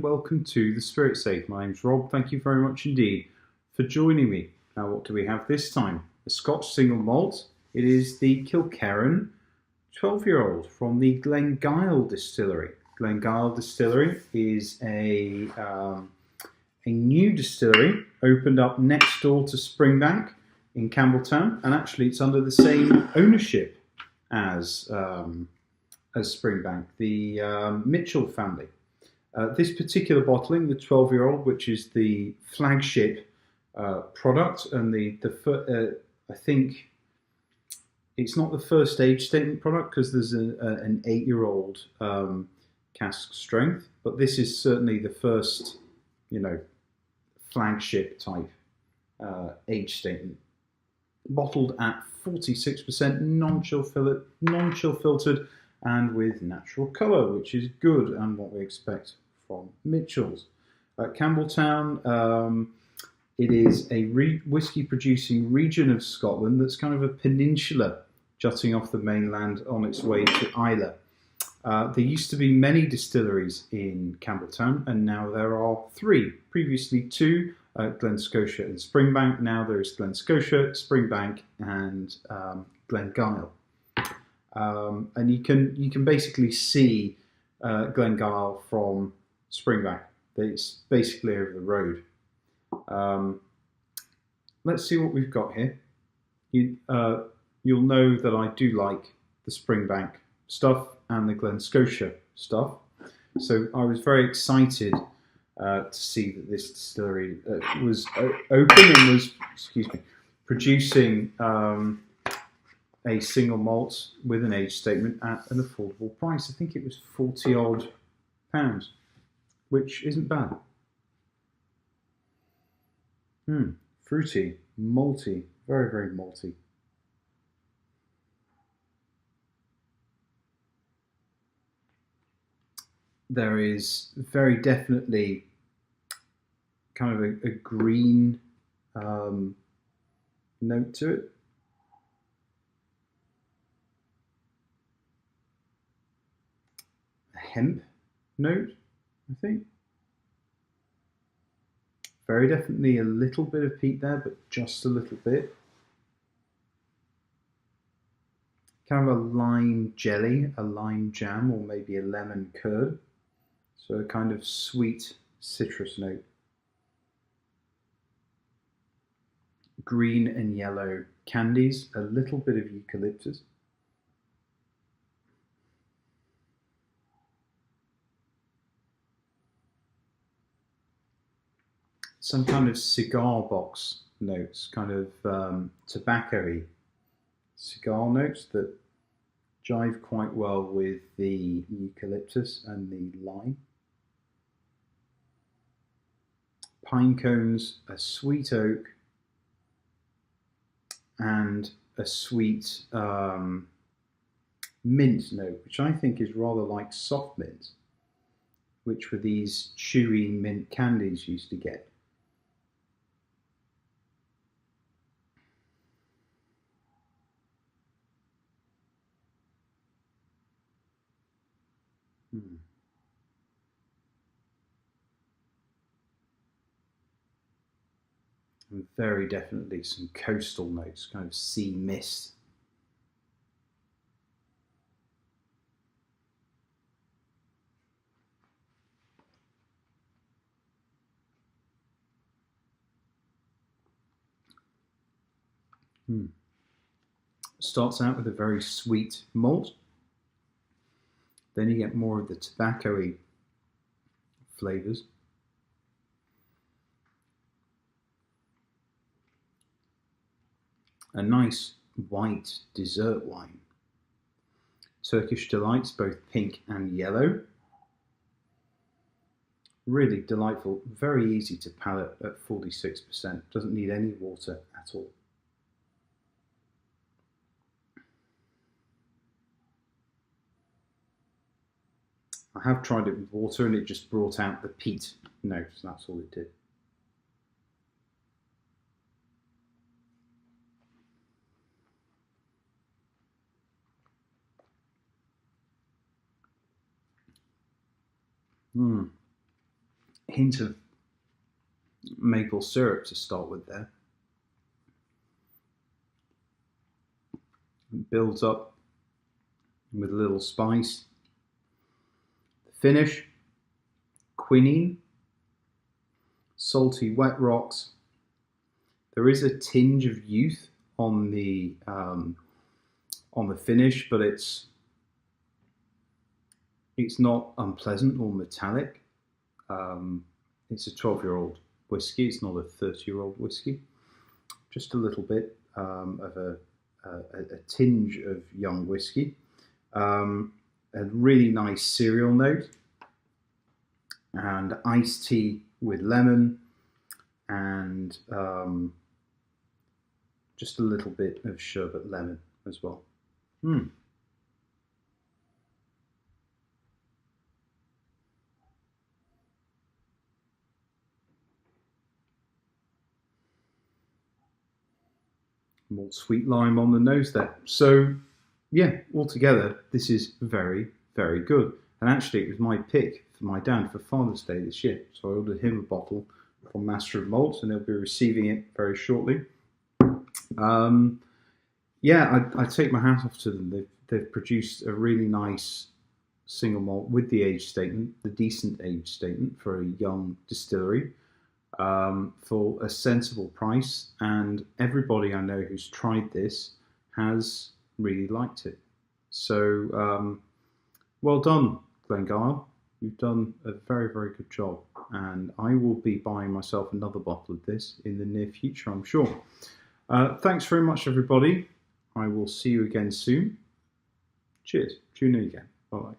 and welcome to the Spirit Safe. My name's Rob. Thank you very much indeed for joining me. Now, what do we have this time? A Scotch single malt. It is the Kilkerran 12-year-old from the Glengyle distillery. Glengyle distillery is a new distillery opened up next door to Springbank in Campbelltown, and actually it's under the same ownership as Springbank, the Mitchell family. This particular bottling, the 12-year-old, which is the flagship product, and I think it's not the first age statement product because there's an 8-year-old cask strength, but this is certainly the first, flagship type age statement. Bottled at 46%, non-chill filtered, and with natural colour, which is good and what we expect from Mitchell's. Campbelltown, it is a whisky producing region of Scotland that's kind of a peninsula jutting off the mainland on its way to Islay. There used to be many distilleries in Campbelltown, and now there are 3. Previously 2, Glen-Scotia and Springbank. Now there is Glen-Scotia, Springbank, and Glengyle. And you can basically see Glengyle from Springbank. It's basically over the road. Let's see what we've got here. You'll know that I do like the Springbank stuff and the Glen-Scotia stuff. So I was very excited to see that this distillery was open and was, producing a single malt with an age statement at an affordable price. I think it was £40 odd, which isn't bad. Fruity, malty, very, very malty. There is very definitely kind of a green note to it. A hemp note, I think. Very definitely a little bit of peat there, but just a little bit. Kind of a lime jelly, a lime jam, or maybe a lemon curd. So a kind of sweet citrus note. Green and yellow candies, a little bit of eucalyptus. Some kind of cigar box notes, kind of tobacco-y cigar notes that jive quite well with the eucalyptus and the lime. Pine cones, a sweet oak, and a sweet mint note, which I think is rather like soft mint, which were these chewy mint candies used to get. And very definitely some coastal notes, kind of sea mist. Starts out with a very sweet malt. Then you get more of the tobacco-y flavours. A nice white dessert wine. Turkish delights, both pink and yellow. Really delightful, very easy to palate at 46%. Doesn't need any water at all. I have tried it with water and it just brought out the peat notes, that's all it did. hint of maple syrup to start with there. It builds up with a little spice. The finish, quinine, salty wet rocks. There is a tinge of youth on the finish, but it's not unpleasant or metallic. It's a 12-year-old whiskey. It's not a 30-year-old whiskey. Just a little bit of a tinge of young whiskey. A really nice cereal note, and iced tea with lemon, and just a little bit of sherbet lemon as well. More sweet lime on the nose there. So yeah, altogether, this is very, very good. And actually, it was my pick for my dad for Father's Day this year. So I ordered him a bottle from Master of Malts, and he'll be receiving it very shortly. Yeah, I take my hat off to them. They've produced a really nice single malt with the age statement, the decent age statement for a young distillery, for a sensible price. And everybody I know who's tried this has really liked it. So well done, Glengyle. You've done a very, very good job. And I will be buying myself another bottle of this in the near future, I'm sure. Thanks very much, everybody. I will see you again soon. Cheers. Tune in again. Bye-bye.